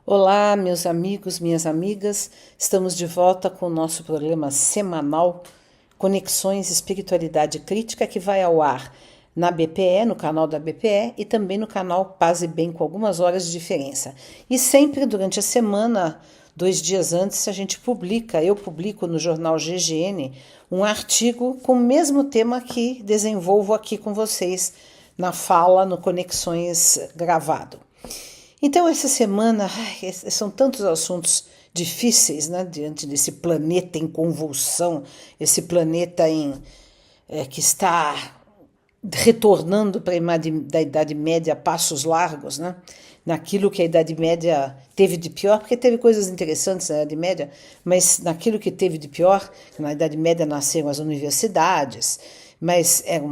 Olá, meus amigos, minhas amigas. Estamos de volta com o nosso programa semanal Conexões Espiritualidade Crítica, que vai ao ar na BPE, no canal da BPE, e também no canal Paz e Bem, com algumas horas de diferença. E sempre durante a semana, 2 dias antes, eu publico no jornal GGN um artigo com o mesmo tema que desenvolvo aqui com vocês na fala, no Conexões gravado. Então, essa semana, são tantos assuntos difíceis, né, diante desse planeta em convulsão, esse planeta que está retornando para da Idade Média a passos largos, né, naquilo que a Idade Média teve de pior, porque teve coisas interessantes na Idade Média, mas naquilo que teve de pior, na Idade Média nasceram as universidades, mas era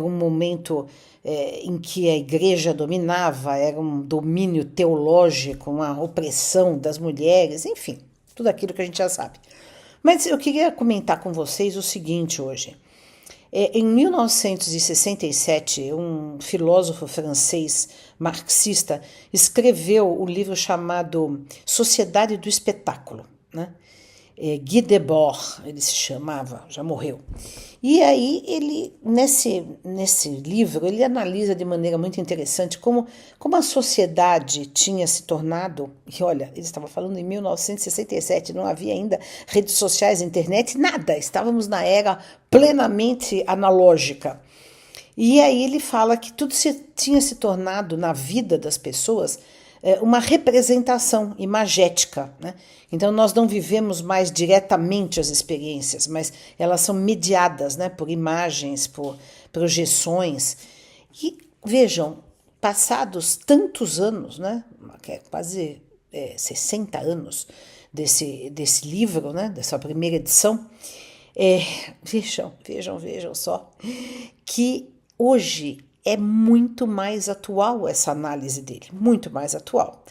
um momento em que a igreja dominava, era um domínio teológico, uma opressão das mulheres, enfim, tudo aquilo que a gente já sabe. Mas eu queria comentar com vocês o seguinte hoje. Em 1967, um filósofo francês marxista escreveu um livro chamado Sociedade do Espetáculo, né? Guy Debord, ele se chamava, já morreu. E aí, ele, nesse livro, ele analisa de maneira muito interessante como a sociedade tinha se tornado, e olha, ele estava falando em 1967, não havia ainda redes sociais, internet, nada, estávamos na era plenamente analógica. E aí ele fala que tudo tinha se tornado na vida das pessoas uma representação imagética, né? Então nós não vivemos mais diretamente as experiências, mas elas são mediadas, né, por imagens, por projeções. E vejam, passados tantos anos, né, quase 60 anos desse livro, né, dessa primeira edição, vejam só, que hoje é muito mais atual essa análise dele, muito mais atual.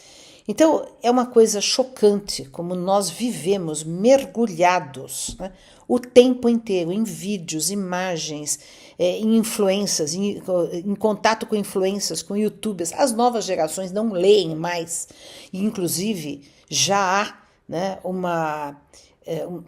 Então, é uma coisa chocante como nós vivemos mergulhados, né, o tempo inteiro em vídeos, imagens, em influências, em contato com influências, com youtubers. As novas gerações não leem mais, e inclusive já há, né,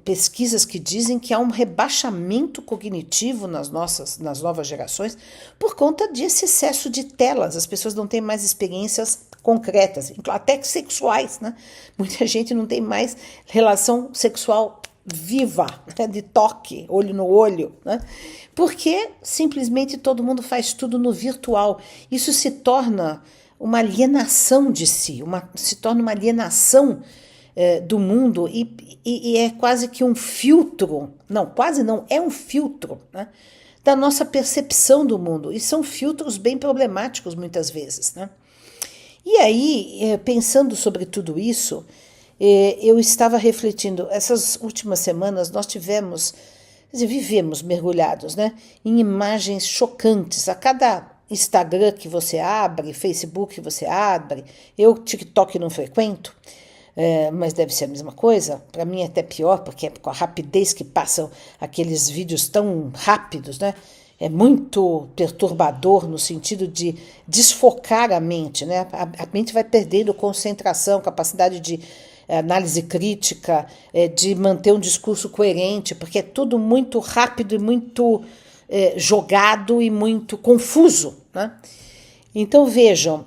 pesquisas que dizem que há um rebaixamento cognitivo nas novas gerações por conta desse excesso de telas. As pessoas não têm mais experiências concretas, até sexuais, né? Muita gente não tem mais relação sexual viva, né? De toque, olho no olho, né? Porque simplesmente todo mundo faz tudo no virtual. Isso se torna uma alienação de si, se torna uma alienação do mundo e é quase que um filtro, não, quase não, é um filtro, né, da nossa percepção do mundo, e são filtros bem problemáticos muitas vezes, né? E aí, pensando sobre tudo isso, eu estava refletindo, essas últimas semanas nós vivemos mergulhados, né, em imagens chocantes, a cada Instagram que você abre, Facebook que você abre, eu TikTok não frequento, mas deve ser a mesma coisa. Para mim é até pior, porque é com a rapidez que passam aqueles vídeos tão rápidos, né? É muito perturbador no sentido de desfocar a mente, né? A mente vai perdendo concentração, capacidade de análise crítica, de manter um discurso coerente, porque é tudo muito rápido e muito jogado e muito confuso, né? Então vejam,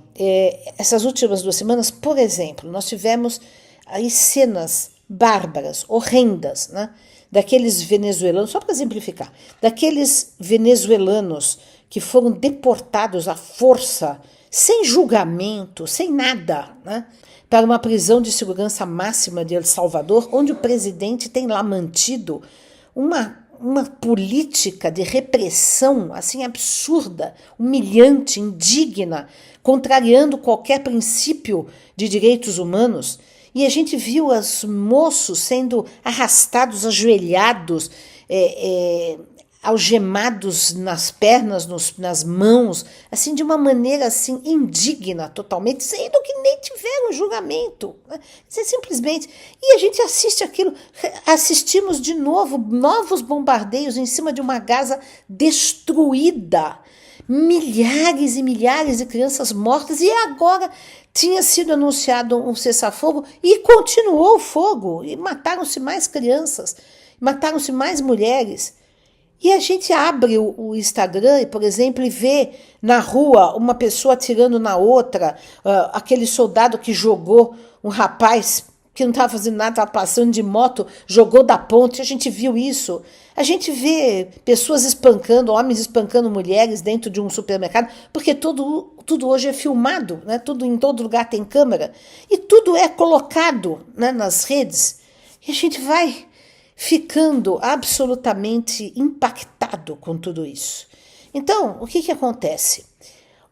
essas últimas 2 semanas, por exemplo, nós tivemos aí cenas bárbaras, horrendas, né? Daqueles venezuelanos, só para exemplificar, daqueles venezuelanos que foram deportados à força, sem julgamento, sem nada, né? Para uma prisão de segurança máxima de El Salvador, onde o presidente tem lá mantido uma política de repressão assim absurda, humilhante, indigna, contrariando qualquer princípio de direitos humanos. E a gente viu os moços sendo arrastados, ajoelhados, algemados nas pernas, nas mãos, assim, de uma maneira assim indigna totalmente, sendo que nem tiveram julgamento, né? Simplesmente. E a gente assiste aquilo, assistimos de novo novos bombardeios em cima de uma Gaza destruída, milhares e milhares de crianças mortas, e agora tinha sido anunciado um cessar-fogo e continuou o fogo, e mataram-se mais crianças, mataram-se mais mulheres. E a gente abre o Instagram, por exemplo, e vê na rua uma pessoa atirando na outra, aquele soldado que jogou um rapaz que não estava fazendo nada, estava passando de moto, jogou da ponte, a gente viu isso. A gente vê pessoas espancando, homens espancando mulheres dentro de um supermercado, porque tudo hoje é filmado, né? Tudo em todo lugar tem câmera, e tudo é colocado, né, nas redes, e a gente vai ficando absolutamente impactado com tudo isso. Então, o que acontece?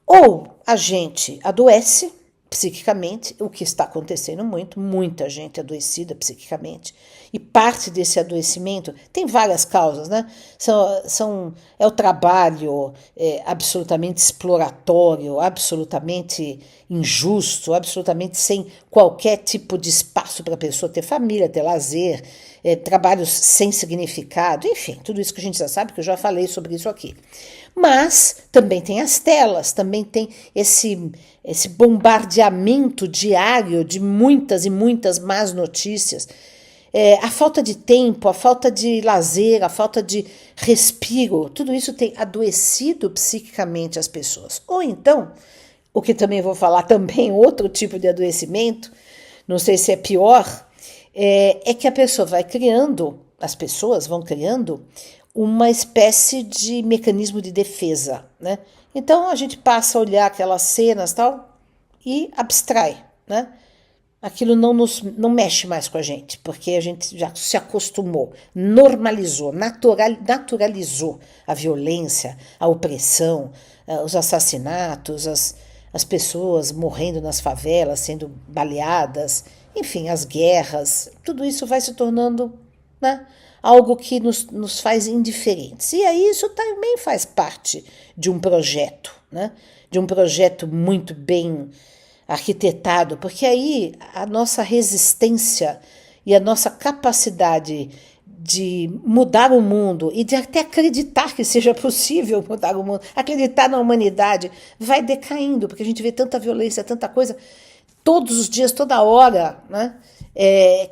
Ou a gente adoece psiquicamente, o que está acontecendo muita gente adoecida psiquicamente, e parte desse adoecimento tem várias causas, né? É o trabalho absolutamente exploratório, absolutamente injusto, absolutamente sem qualquer tipo de espaço para a pessoa ter família, ter lazer, trabalhos sem significado, enfim, tudo isso que a gente já sabe, que eu já falei sobre isso aqui. Mas também tem as telas, também tem esse bombardeamento diário de muitas e muitas más notícias, a falta de tempo, a falta de lazer, a falta de respiro, tudo isso tem adoecido psiquicamente as pessoas. Ou então, o que também vou falar também, outro tipo de adoecimento, não sei se é pior, é que a pessoa vai criando, as pessoas vão criando uma espécie de mecanismo de defesa, né? Então a gente passa a olhar aquelas cenas tal e abstrai, né? Aquilo não mexe mais com a gente, porque a gente já se acostumou, normalizou, naturalizou a violência, a opressão, os assassinatos, as pessoas morrendo nas favelas, sendo baleadas, enfim, as guerras, tudo isso vai se tornando, né, algo que nos faz indiferentes. E aí isso também faz parte de um projeto, né, de um projeto muito bem arquitetado, porque aí a nossa resistência e a nossa capacidade de mudar o mundo e de até acreditar que seja possível mudar o mundo, acreditar na humanidade, vai decaindo, porque a gente vê tanta violência, tanta coisa, todos os dias, toda hora, né?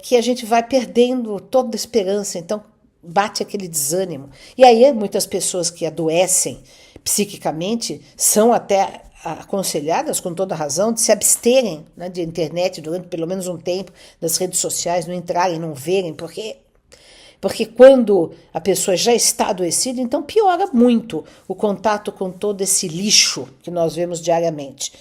Que a gente vai perdendo toda a esperança, então bate aquele desânimo. E aí muitas pessoas que adoecem psiquicamente são até aconselhadas, com toda razão, de se absterem, né, de internet durante pelo menos um tempo, das redes sociais, não entrarem, não verem, porque quando a pessoa já está adoecida, então piora muito o contato com todo esse lixo que nós vemos diariamente.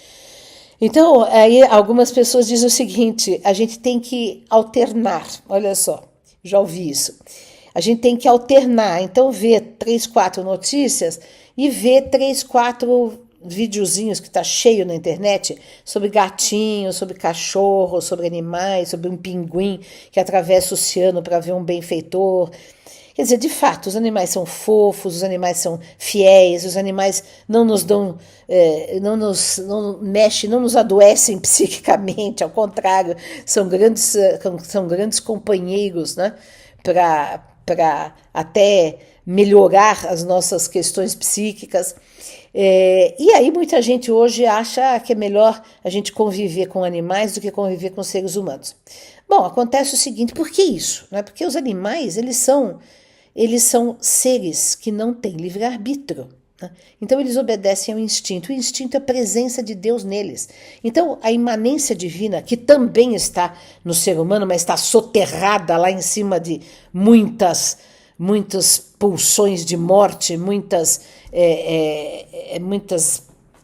Então, aí algumas pessoas dizem o seguinte, a gente tem que alternar, olha só, já ouvi isso, a gente tem que alternar, então ver 3, 4 notícias e ver 3, 4 videozinhos que está cheio na internet sobre gatinhos, sobre cachorro, sobre animais, sobre um pinguim que atravessa o oceano para ver um benfeitor. Quer dizer, de fato, os animais são fofos, os animais são fiéis, os animais não nos dão, não mexem, não nos adoecem psiquicamente, ao contrário, são grandes companheiros, né, para até melhorar as nossas questões psíquicas. E aí muita gente hoje acha que é melhor a gente conviver com animais do que conviver com seres humanos. Bom, acontece o seguinte, por que isso? Né? Porque os animais, eles são seres que não têm livre-arbítrio. Né? Então eles obedecem ao instinto. O instinto é a presença de Deus neles. Então a imanência divina, que também está no ser humano, mas está soterrada lá em cima de muitas pulsões de morte, muitas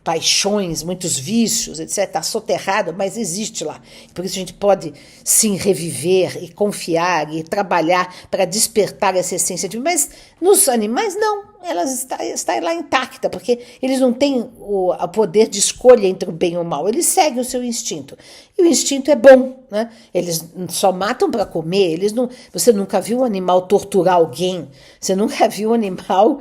paixões, muitos vícios, etc. Está soterrado, mas existe lá. Por isso a gente pode, sim, reviver e confiar e trabalhar para despertar essa essência divina. Mas nos animais, não. Ela está lá intacta, porque eles não têm o poder de escolha entre o bem e o mal. Eles seguem o seu instinto. E o instinto é bom, né? Eles só matam para comer. Você nunca viu um animal torturar alguém. Você nunca viu um animal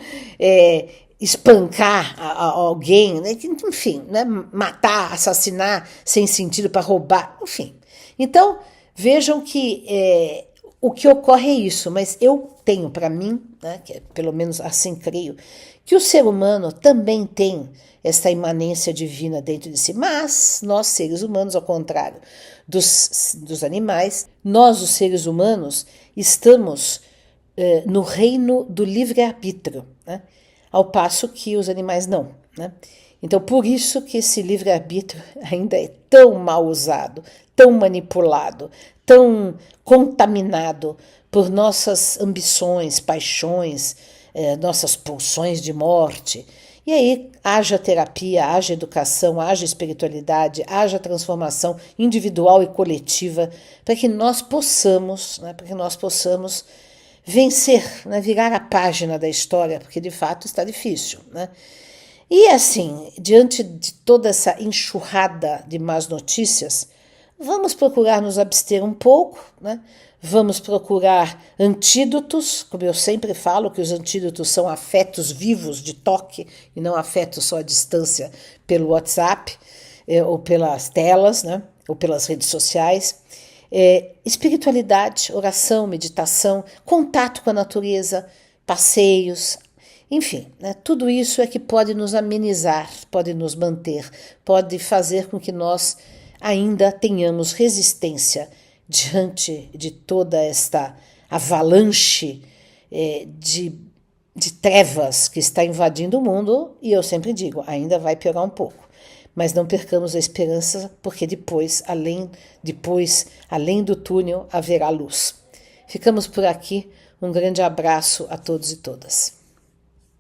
espancar alguém, né? Enfim, né? Matar, assassinar sem sentido para roubar, enfim. Então, vejam que o que ocorre é isso, mas eu tenho para mim, né, que pelo menos assim creio, que o ser humano também tem essa imanência divina dentro de si, mas nós seres humanos, ao contrário dos animais, nós os seres humanos estamos no reino do livre-arbítrio, né, ao passo que os animais não, né? Então, por isso que esse livre-arbítrio ainda é tão mal usado, tão manipulado, tão contaminado por nossas ambições, paixões, nossas pulsões de morte. E aí, haja terapia, haja educação, haja espiritualidade, haja transformação individual e coletiva, para que nós possamos, né, vencer, né, virar a página da história, porque de fato está difícil, né? E assim, diante de toda essa enxurrada de más notícias, vamos procurar nos abster um pouco, né? Vamos procurar antídotos, como eu sempre falo, que os antídotos são afetos vivos de toque e não afetos só à distância pelo WhatsApp ou pelas telas, né? Ou pelas redes sociais. Espiritualidade, oração, meditação, contato com a natureza, passeios, enfim, né, tudo isso é que pode nos amenizar, pode nos manter, pode fazer com que nós ainda tenhamos resistência diante de toda esta avalanche de trevas que está invadindo o mundo, e eu sempre digo, ainda vai piorar um pouco. Mas não percamos a esperança, porque depois, além do túnel, haverá luz. Ficamos por aqui. Um grande abraço a todos e todas.